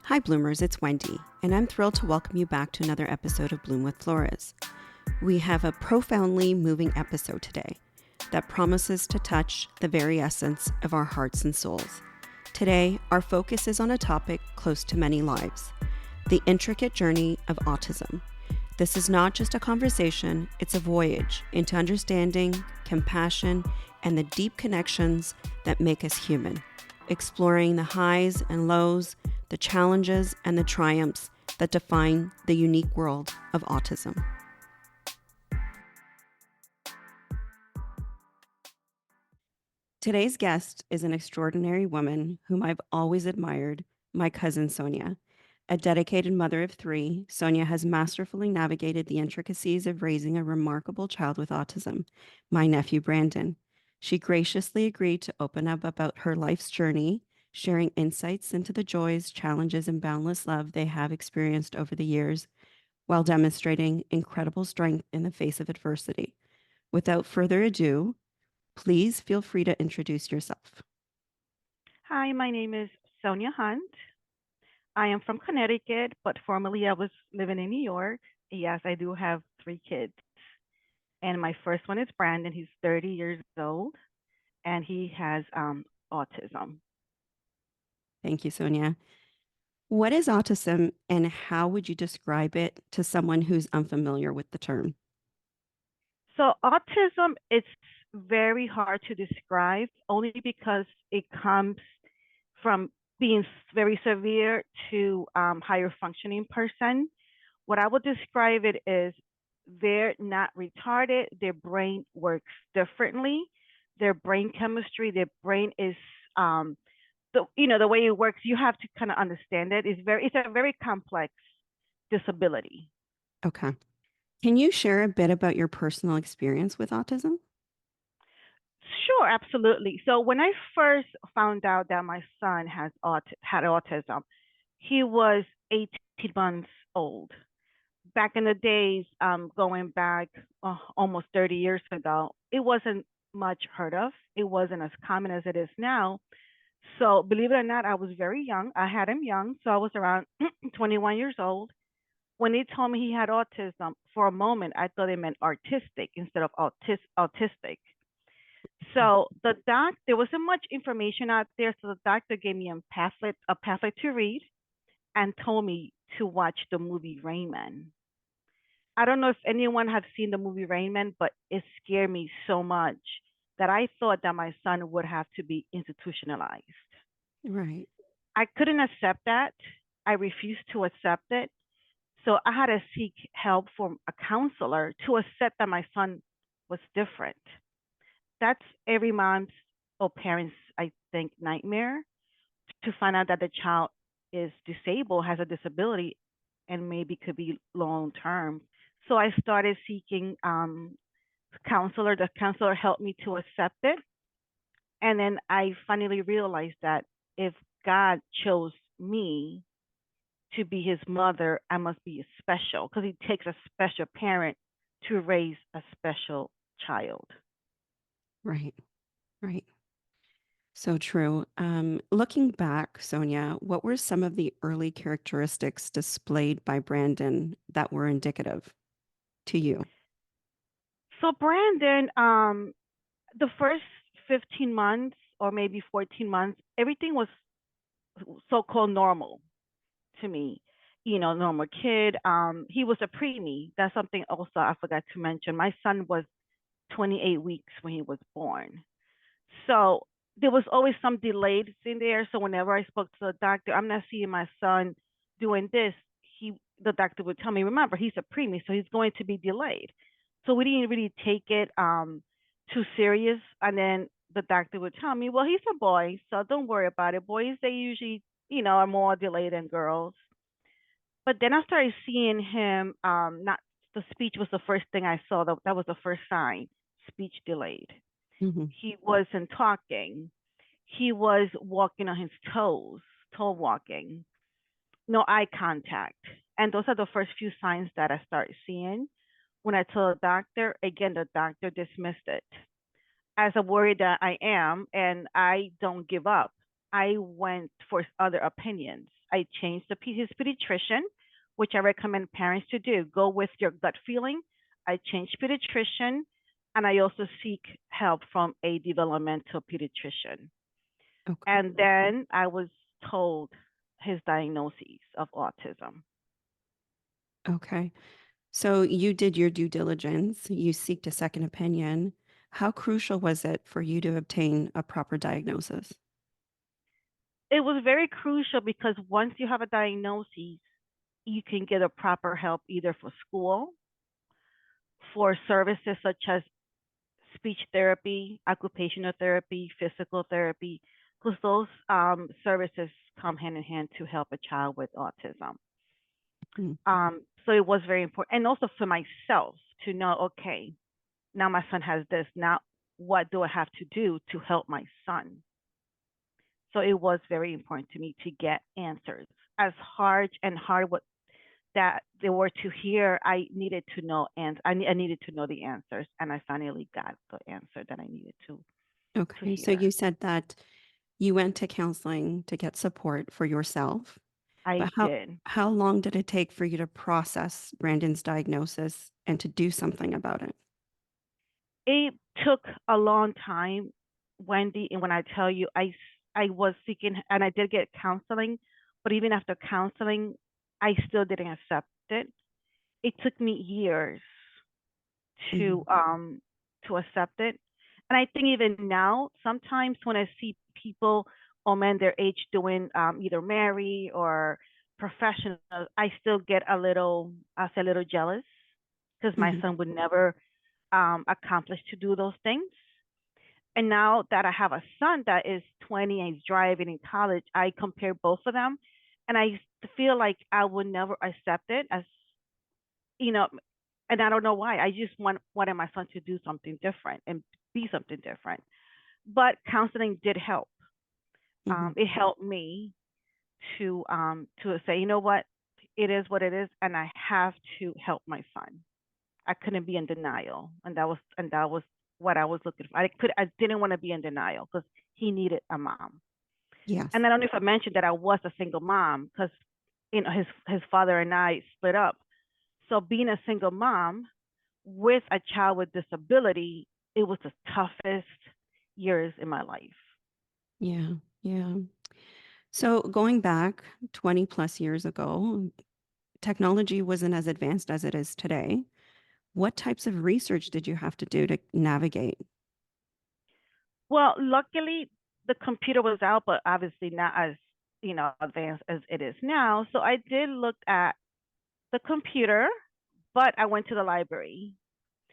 Hi Bloomers, it's Wendy, and I'm thrilled to welcome you back to another episode of Bloom with Flores. We have a profoundly moving episode today that promises to touch the very essence of our hearts and souls. Today, our focus is on a topic close to many lives, the intricate journey of autism. This is not just a conversation, it's a voyage into understanding, compassion, and the deep connections that make us human, exploring the highs and lows, the challenges and the triumphs that define the unique world of autism. Today's guest is an extraordinary woman whom I've always admired, my cousin Sonia. A dedicated mother of three, Sonia has masterfully navigated the intricacies of raising a remarkable child with autism, my nephew Brandon. She graciously agreed to open up about her life's journey, sharing insights into the joys, challenges, and boundless love they have experienced over the years, while demonstrating incredible strength in the face of adversity. Without further ado, please feel free to introduce yourself. Hi, my name is Sonia Hunt. I am from Connecticut, but formerly I was living in New York. Yes, I do have three kids. And my first one is Brandon. He's 30 years old and he has autism. Thank you, Sonia. What is autism and how would you describe it to someone who's unfamiliar with the term? So, autism, it's very hard to describe only because it comes from being very severe to higher functioning person. What I would describe it is they're not retarded. Their brain works differently. Their brain chemistry, their brain is the way it works. You have to kind of understand it. It's a very complex disability. Okay. Can you share a bit about your personal experience with autism? Sure, absolutely. So when I first found out that my son had autism, he was 18 months old. Back in the days, going back almost 30 years ago, it wasn't much heard of. It wasn't as common as it is now. So believe it or not, I was very young. I had him young, so I was around 21 years old. When they told me he had autism, for a moment I thought it meant artistic instead of autistic. So there wasn't much information out there, so the doctor gave me a pamphlet to read, and told me to watch the movie Rain Man. I don't know if anyone has seen the movie Rain Man, but it scared me so much that I thought that my son would have to be institutionalized. Right. I couldn't accept that. I refused to accept it. So I had to seek help from a counselor to accept that my son was different. That's every mom's or parent's, I think, nightmare, to find out that the child is disabled, has a disability, and maybe could be long term. So I started seeking counselor. The counselor helped me to accept it. And then I finally realized that if God chose me to be his mother, I must be special, because he takes a special parent to raise a special child. Right. Right. So true. Looking back, Sonia, what were some of the early characteristics displayed by Brandon that were indicative to you? So Brandon, the first 15 months or maybe 14 months, everything was so-called normal to me. Normal kid. He was a preemie. That's something also I forgot to mention. My son was 28 weeks when he was born. So there was always some delays in there. So whenever I spoke to the doctor, I'm not seeing my son doing this. The doctor would tell me, remember, he's a preemie, so he's going to be delayed. So we didn't really take it too serious. And then the doctor would tell me, well, he's a boy, so don't worry about it. Boys, they usually, are more delayed than girls. But then I started seeing him. Not the speech was the first thing I saw. That was the first sign. Speech delayed. Hmm. He wasn't talking. He was walking on his toes, toe walking, no eye contact. And those are the first few signs that I started seeing. When I told the doctor, again, the doctor dismissed it as a worry that I am, and I don't give up. I went for other opinions. I changed his pediatrician, which I recommend parents to do. Go with your gut feeling. I changed pediatrician, and I also seek help from a developmental pediatrician. Okay. And then I was told his diagnosis of autism. Okay. So you did your due diligence, you seeked a second opinion. How crucial was it for you to obtain a proper diagnosis? It was very crucial because once you have a diagnosis, you can get a proper help either for school, for services such as speech therapy, occupational therapy, physical therapy, because those services come hand in hand to help a child with autism. Mm. So it was very important. And also for myself to know, okay, now my son has this. Now, what do I have to do to help my son? So it was very important to me to get answers. As hard what that they were to hear, I needed to know, and I needed to know the answers, and I finally got the answer that I needed to Okay. So hear. you said that you went to counseling to get support for yourself, I but how did. how long did it take for you to process Brandon's diagnosis and to do something about it? It took a long time, Wendy, and when I tell you, I was seeking, and I did get counseling, but even after counseling, I still didn't accept it. It took me years Mhm. to um to accept it. And I think even now, sometimes when I see people or men their age doing either marry or professional, I still get I say a little jealous because my Mhm. son would never accomplish to do those things. And now that I have a son that is 20 and he's driving in college, I compare both of them, and I feel like I would never accept it as you know, and I don't know why. I just wanted my son to do something different and be something different. But counseling did help. Mhm. It helped me to say, you know what, it is what it is, and I have to help my son. I couldn't be in denial, and that was what I was looking for. I didn't want to be in denial because he needed a mom. Yes. And I don't know if I mentioned that I was a single mom because his father and I split up. So being a single mom with a child with disability, it was the toughest years in my life. Yeah. Yeah. So going back 20 plus years ago, technology wasn't as advanced as it is today. What types of research did you have to do to navigate? Well, luckily the computer was out, but obviously not as advanced as it is now. So I did look at the computer, but I went to the library.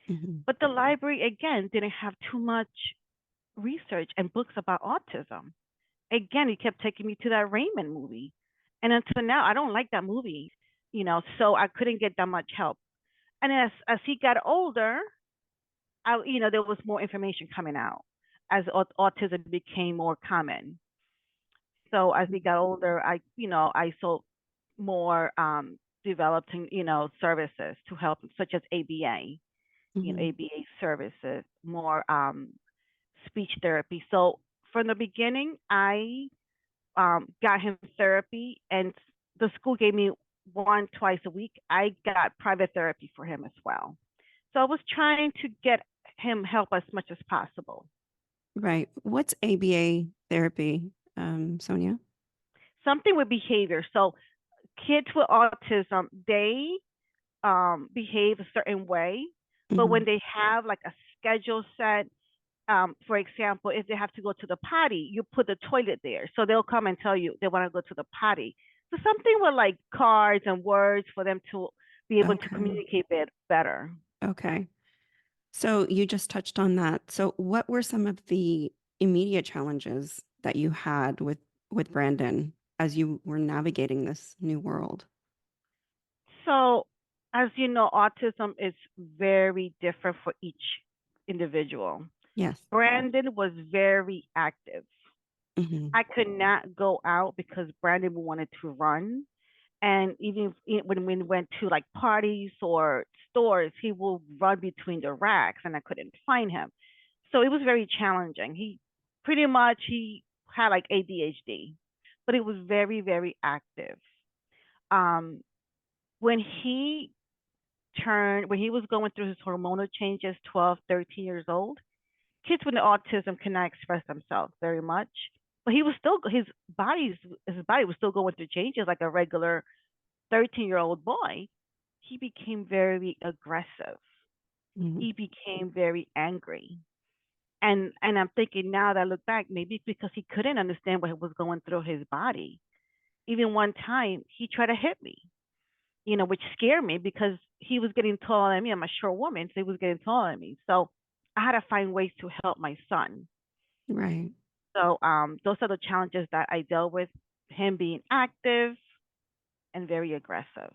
Mhm. But the library again didn't have too much research and books about autism. Again, he kept taking me to that Raymond movie. And until now, I don't like that movie, so I couldn't get that much help. And as he got older, there was more information coming out as autism became more common. So as he got older, I saw more developing, services to help, such as ABA, Mhm. ABA services, more speech therapy. So from the beginning, I got him therapy, and the school gave me twice a week. I got private therapy for him as well. So I was trying to get him help as much as possible. Right. What's ABA therapy, Sonia? Something with behavior. So kids with autism, they behave a certain way, but when Mhm. they have like a schedule set, for example, if they have to go to the potty, you put the toilet there. So they'll come and tell you they want to go to the potty. So something with like cards and words for them to be able to Okay. communicate better. Okay. So you just touched on that. So what were some of the immediate challenges that you had with Brandon as you were navigating this new world? So, as you know, autism is very different for each individual. Yes. Brandon was very active. Hmm. I could not go out because Brandon wanted to run. And even when we went to like parties or stores, he will run between the racks and I couldn't find him. So it was very challenging. He pretty much he had like ADHD, but it was very, very active. Um, when when he was going through his hormonal changes, 12, 13 years old, kids with autism cannot express themselves very much. But he was still his body was still going through changes like a regular 13-year-old boy. He became very aggressive. Mhm. He became very angry. And I'm thinking now that I look back, maybe it's because he couldn't understand what was going through his body. Even one time he tried to hit me, which scared me because he was getting taller than me. I'm a short woman, so he was getting taller than me. So I had to find ways to help my son. Right. So those are the challenges that I dealt with, him being active and very aggressive.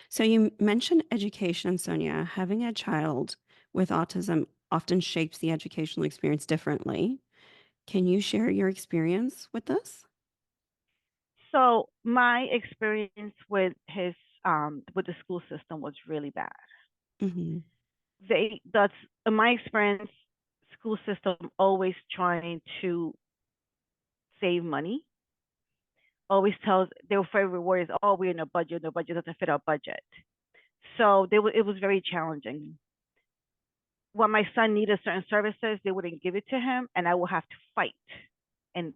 So you mentioned education, Sonia. Having a child with autism often shapes the educational experience differently. Can you share your experience with this? So my experience with the school system was really bad. Hmm. That's in my experience, school system always trying to save money. Always tells their favorite word is, "Oh, we're in a budget. The budget doesn't fit our budget." So it was very challenging. When my son needed certain services, they wouldn't give it to him, and I would have to fight, and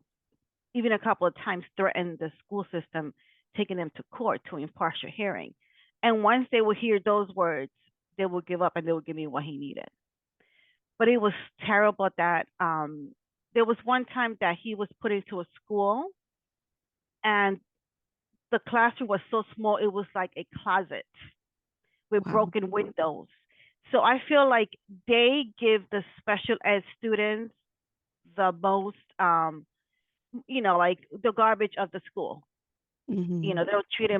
even a couple of times threaten the school system, taking them to court to impartial hearing. And once they would hear those words, they would give up and they would give me what he needed. But it was terrible that there was one time that he was put into a school and the classroom was so small it was like a closet with Wow. broken windows. So I feel like they give the special ed students the most like the garbage of the school. Hmm. They don't treat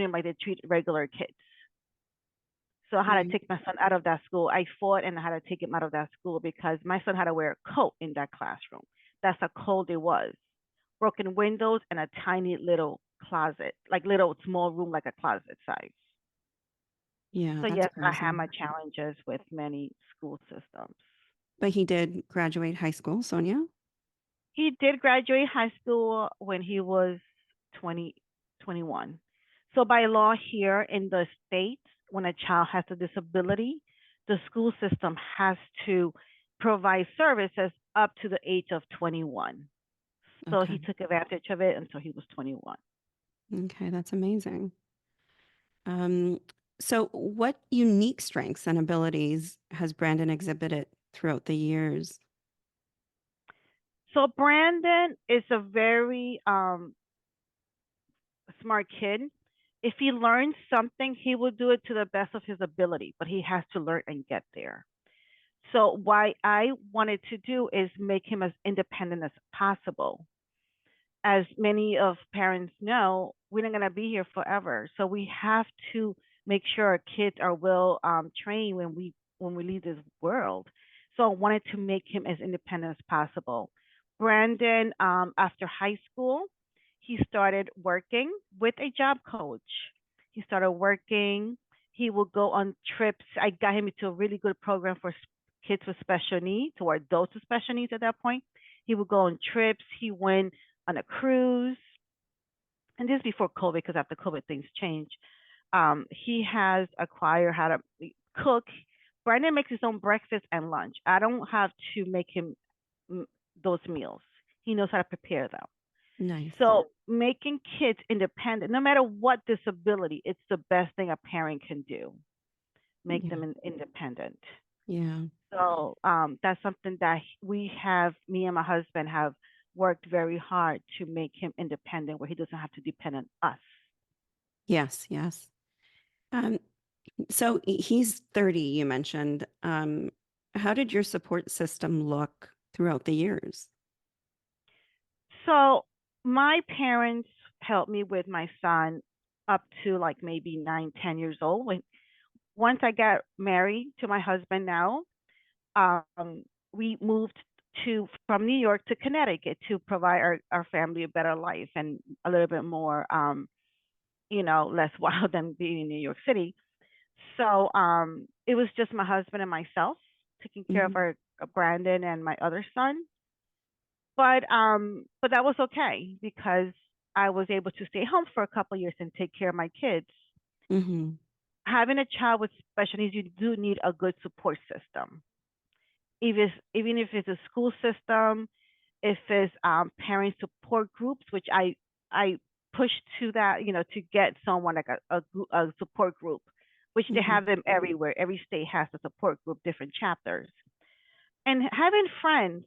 him like they treat regular kids. So I had to Right. take my son out of that school. I fought and I had to take him out of that school because my son had to wear a coat in that classroom. That's how cold it was. Broken windows and a tiny little closet, like little small room, like a closet size. Yeah, So that's yes, I crazy. had my challenges with many school systems. But he did graduate high school, Sonia? He did graduate high school when he was 20, 21. So by law here in the States, when a child has a disability, the school system has to provide services up to the age of 21. So he Okay. took advantage of it until he was 21. Okay, that's amazing. Um, so what unique strengths and abilities has Brandon exhibited throughout the years? So Brandon is a very smart kid. If he learns something, he will do it to the best of his ability, but he has to learn and get there. So what I wanted to do is make him as independent as possible. As many of parents know, we're not going to be here forever. So we have to make sure our kids are well trained when we leave this world. So I wanted to make him as independent as possible. Brandon, after high school, he started working with a job coach. He started working. He would go on trips. I got him into a really good program for kids with special needs or adults with special needs at that point. He would go on trips. He went on a cruise. And this is before COVID, because after COVID things change. He has acquired how to cook. Brandon makes his own breakfast and lunch. I don't have to make him mm, those meals. He knows how to prepare them. Nice. So making kids independent, no matter what disability, it's the best thing a parent can do. Make Yeah. them independent. Yeah. So that's something that me and my husband have worked very hard to make him independent, where he doesn't have to depend on us. Yes, yes. Um, so he's 30, you mentioned. How did your support system look throughout the years? So my parents helped me with my son up to like maybe 9, 10 years old. Once I got married to my husband now, we moved to from New York to Connecticut to provide our family a better life and a little bit more, less wild than being in New York City. So it was just my husband and myself taking care of Hmm. our Brandon and my other son. but that was okay because I was able to stay home for a couple of years and take care of my kids. Mm-hmm. Having a child with special needs, you do need a good support system. Even if it's a school system, if it's parent support groups, which I push to that, to get someone like a support group, which they Mm-hmm. have them everywhere. Every state has a support group, different chapters, and having friends,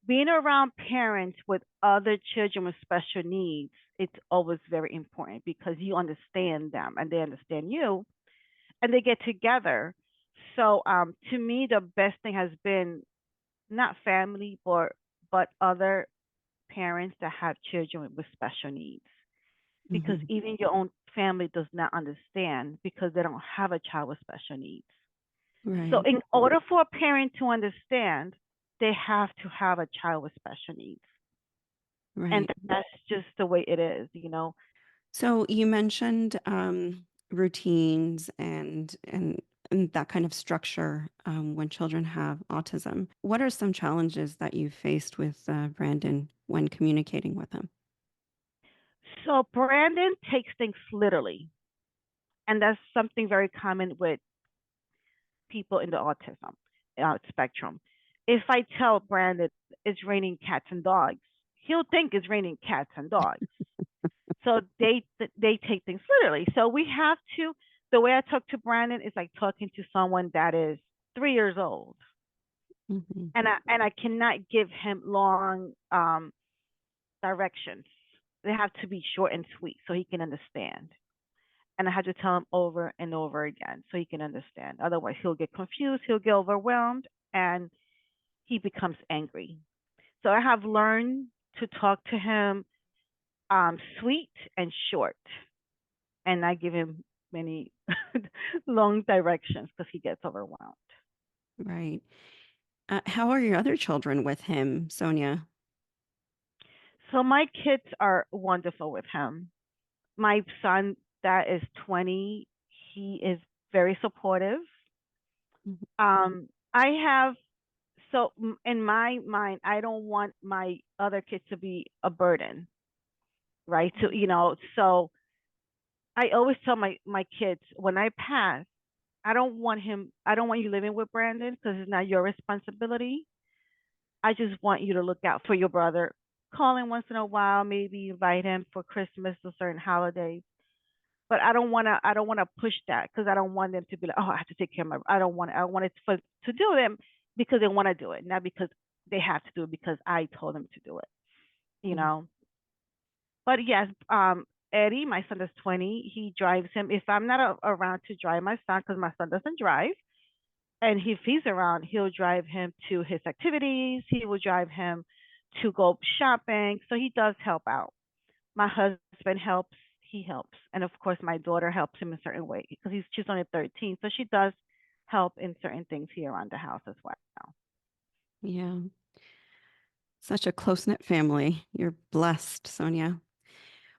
being around parents with other children with special needs, it's always very important because you understand them and they understand you and they get together. So to me, the best thing has been not family, but other parents that have children with special needs. Because Mm-hmm. even your own family does not understand because they don't have a child with special needs. So Right. in order for a parent to understand, they have to have a child with special needs. And Right. that's just the way it is. So you mentioned routines and that kind of structure when children have autism. What are some challenges that you've faced with Brandon when communicating with him? So Brandon takes things literally. And that's something very common with people in the autism spectrum. If I tell Brandon it's raining cats and dogs, he'll think it's raining cats and dogs. So they take things literally. So we have to. The way I talk to Brandon is like talking to someone that is 3 years old, Hmm. and I cannot give him long directions. They have to be short and sweet so he can understand. And I have to tell him over and over again so he can understand. Otherwise, he'll get confused, he'll get overwhelmed, and he becomes angry. So I have learned to talk to him sweet and short, and I give him many long directions because he gets overwhelmed. Right. How are your other children with him, Sonia? So my kids are wonderful with him. My son, that is 20, he is very supportive. Mhm. I have so in my mind, I don't want my other kids to be a burden, right? So I always tell my kids when I pass, I don't want you living with Brandon because it's not your responsibility. I just want you to look out for your brother. Call him once in a while, maybe invite him for Christmas or certain holidays. But I don't wanna push that because I don't want them to be like, oh, I have to take care of my. I want it for to do them because they want to do it, not because they have to do it because I told them to do it. You Mhm. know. But yes, Eddie, my son is 20. He drives him. If I'm not around to drive my son, because my son doesn't drive, and if he's around, he'll drive him to his activities. He will drive him to go shopping. So he does help out. My husband helps. He helps, and of course, my daughter helps him in certain ways because she's only 13, so she does help in certain things here around the house as well. Yeah. Such a close-knit family. You're blessed, Sonia.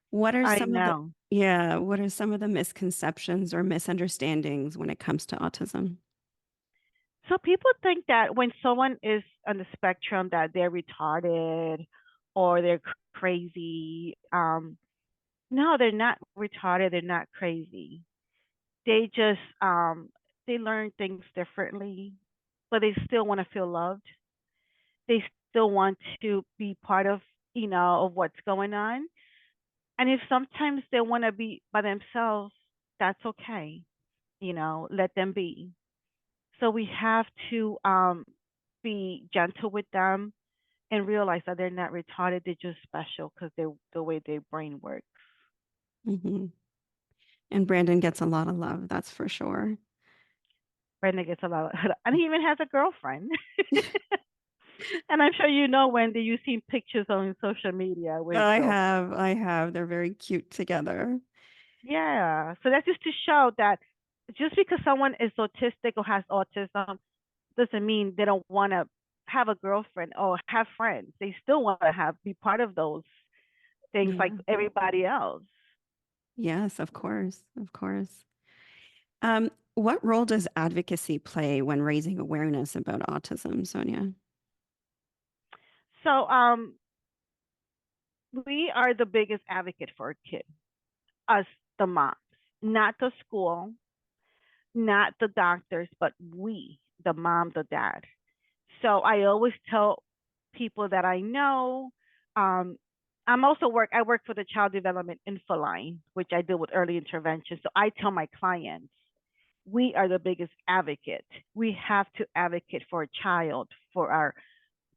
What are I some of the, know. yeah, what are some of the misconceptions or misunderstandings when it comes to autism? So people think that when someone is on the spectrum that they're retarded or they're crazy. No, they're not retarded. They're not crazy. They just they learn things differently, but they still want to feel loved. They still want to be part of what's going on. And if sometimes they want to be by themselves, that's okay. Let them be. So we have to be gentle with them and realize that they're not retarded. They're just special because they're the way their brain works. Hmm. And Brandon gets a lot of love, that's for sure. Brenda gets a lot, and he even has a girlfriend. And I'm sure you know, Wendy, you've seen pictures on social media with his girlfriend. I have. They're very cute together. Yeah. So that's just to show that just because someone is autistic or has autism doesn't mean they don't want to have a girlfriend or have friends. They still want to be part of those things like Yeah. everybody else. Yes, of course. Of course. What role does advocacy play when raising awareness about autism, Sonia? So we are the biggest advocate for a kid, us the moms, not the school, not the doctors, but we, the mom, the dad. So I always tell people that I know. Um, I work for the child development info line, which I deal with early intervention. So I tell my clients, we are the biggest advocate. We have to advocate for a child, for our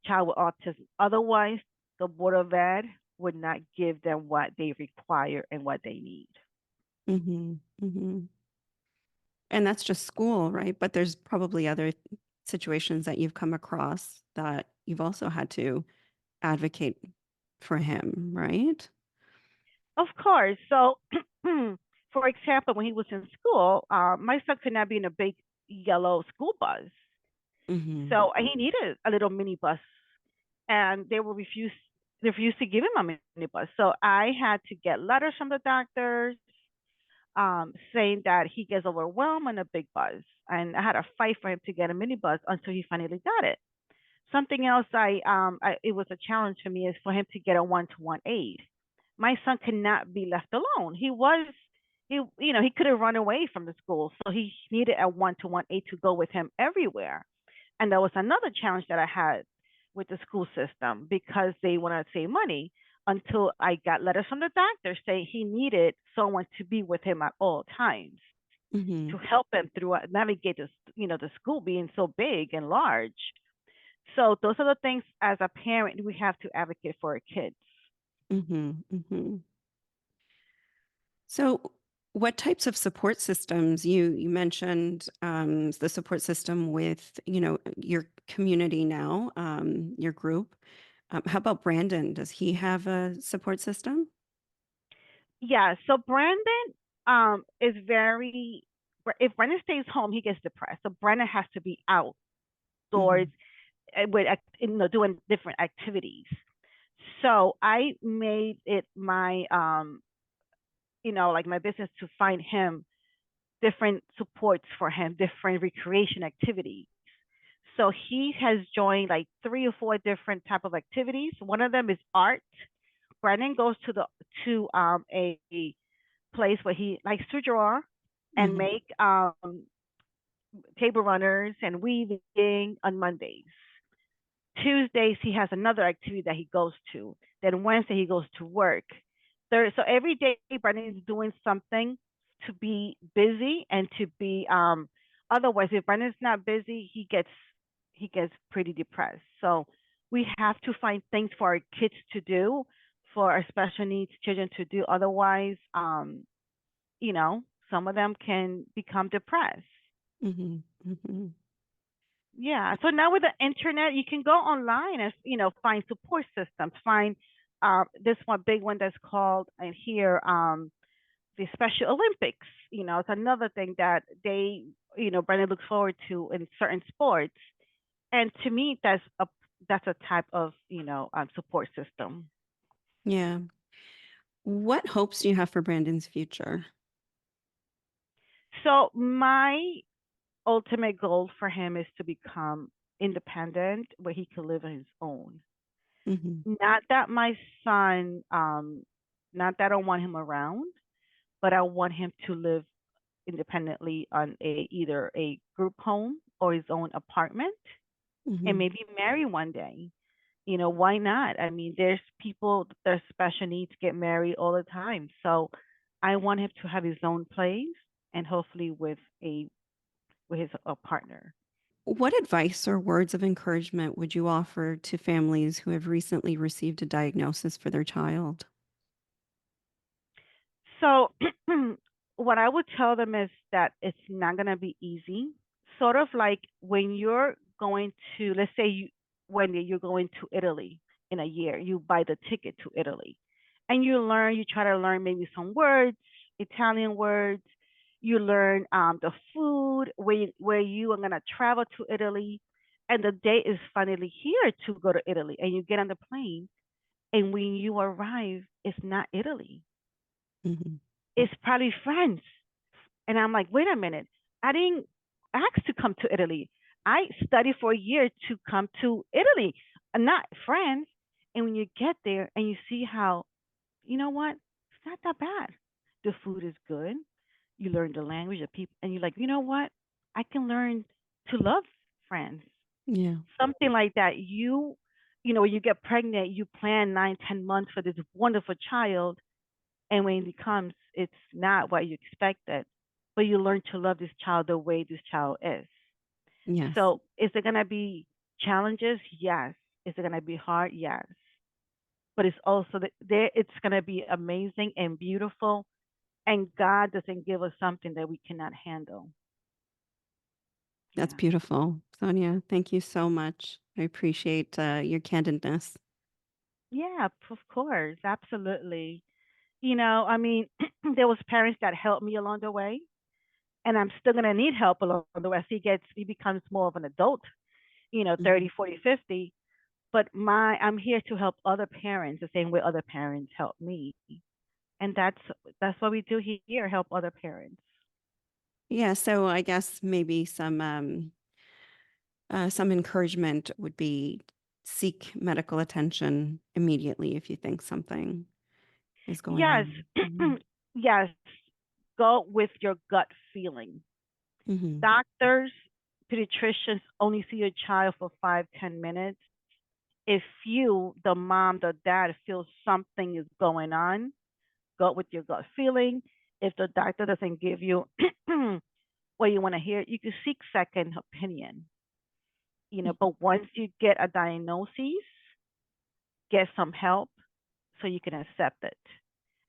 child with autism. Otherwise, the Board of Ed would not give them what they require and what they need. Mm-hmm. Mm-hmm. And that's just school, right? But there's probably other situations that you've come across that you've also had to advocate for him, right? Of course. So, for example, when he was in school, my son could not be in a big yellow school bus. Mm-hmm. So he needed a little mini bus, and they refused to give him a mini bus. So I had to get letters from the doctors saying that he gets overwhelmed in a big bus, and I had to fight for him to get a mini bus until he finally got it. Something else it was a challenge for me is for him to get a one-to-one aid. My son could not be left alone. He could have run away from the school, so he needed a one-to-one aid to go with him everywhere. And that was another challenge that I had with the school system because they want to save money until I got letters from the doctor saying he needed someone to be with him at all times Mm-hmm. to help him through navigate the school being so big and large. So those are the things as a parent we have to advocate for our kids. Mm-hmm. Mm-hmm. So, what types of support systems you mentioned the support system with your community now, your group. How about Brandon? Does he have a support system? Yeah. So Brandon is very if Brandon stays home, he gets depressed. So Brandon has to be outdoors Hmm. with doing different activities. So I made it my like my business to find him different supports for him, different recreation activities. So he has joined like 3 or 4 different type of activities. One of them is art. Brandon goes to a place where he likes to draw and Hmm. make table runners and weaving on Mondays. Tuesdays he has another activity that he goes to. Then Wednesday he goes to work. So every day Brandon is doing something to be busy and to be otherwise if Brandon's not busy he gets pretty depressed. So we have to find things for our kids to do, for our special needs children to do. Otherwise, you know, some of them can become depressed. Hmm. Hmm. Yeah. So now with the internet, you can go online and find support systems. Find this one big one that's called and here the Special Olympics. It's another thing that Brandon looks forward to in certain sports. And to me, that's a type of support system. Yeah. What hopes do you have for Brandon's future? So my ultimate goal for him is to become independent, where he can live on his own. Hmm. Not that my son, not that I don't want him around, but I want him to live independently on either a group home or his own apartment and Hmm. maybe marry one day. Why not? I mean, there's people that special needs get married all the time. So I want him to have his own place and hopefully with his a partner. What advice or words of encouragement would you offer to families who have recently received a diagnosis for their child? So what I would tell them is that it's not going to be easy. Sort of like when you're going to, let's say when you're going to Italy in a year, you buy the ticket to Italy and you try to learn maybe some words, Italian words. You learn the food, where you are going to travel to Italy. And the day is finally here to go to Italy. And you get on the plane. And when you arrive, it's not Italy, Hmm. it's probably France. And I'm like, wait a minute. I didn't ask to come to Italy. I studied for a year to come to Italy, not France. And when you get there and you see how, you know what, it's not that bad. The food is good. You learn the language of people, and you're like, you know what, I can learn to love friends. Yeah. Something like that. When you get pregnant, you plan 9, 10 months for this wonderful child, and when it comes, it's not what you expected. But you learn to love this child the way this child is. Yes. So, is there gonna be challenges? Yes. Is it gonna be hard? Yes. But it's also there. It's gonna be amazing and beautiful. And God doesn't give us something that we cannot handle. That's Yeah. beautiful. Sonia, thank you so much. I appreciate your candidness. Yeah, of course, absolutely. I mean, there was parents that helped me along the way, and I'm still gonna need help along the way as he becomes more of an adult, Mhm. 30, 40, 50. But I'm here to help other parents the same way other parents help me. And that's what we do here, help other parents. Yeah, so I guess maybe some encouragement would be seek medical attention immediately if you think something is going Yes. on. Mhm. Yes. Go with your gut feeling. Mhm. Doctors, pediatricians only see your child for 5, 10 minutes. If you, the mom, the dad, feel something is going on, go with your gut feeling. If the doctor doesn't give you what you want to hear, you can seek second opinion. But once you get a diagnosis, get some help so you can accept it.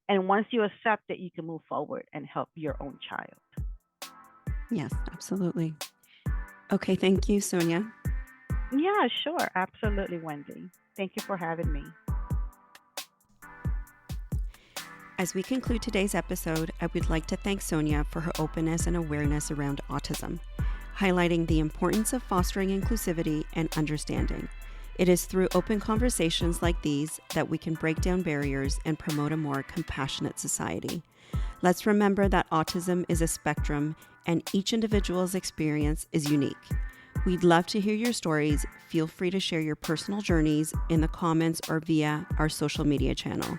And once you accept it, you can move forward and help your own child. Yes, absolutely. Okay, thank you, Sonia. Yeah, sure. Absolutely, Wendy. Thank you for having me. As we conclude today's episode, I would like to thank Sonia for her openness and awareness around autism, highlighting the importance of fostering inclusivity and understanding. It is through open conversations like these that we can break down barriers and promote a more compassionate society. Let's remember that autism is a spectrum and each individual's experience is unique. We'd love to hear your stories. Feel free to share your personal journeys in the comments or via our social media channel.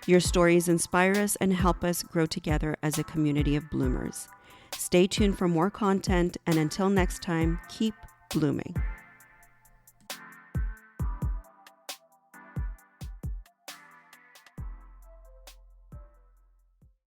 Your stories inspire us and help us grow together as a community of bloomers. Stay tuned for more content, and until next time, keep blooming.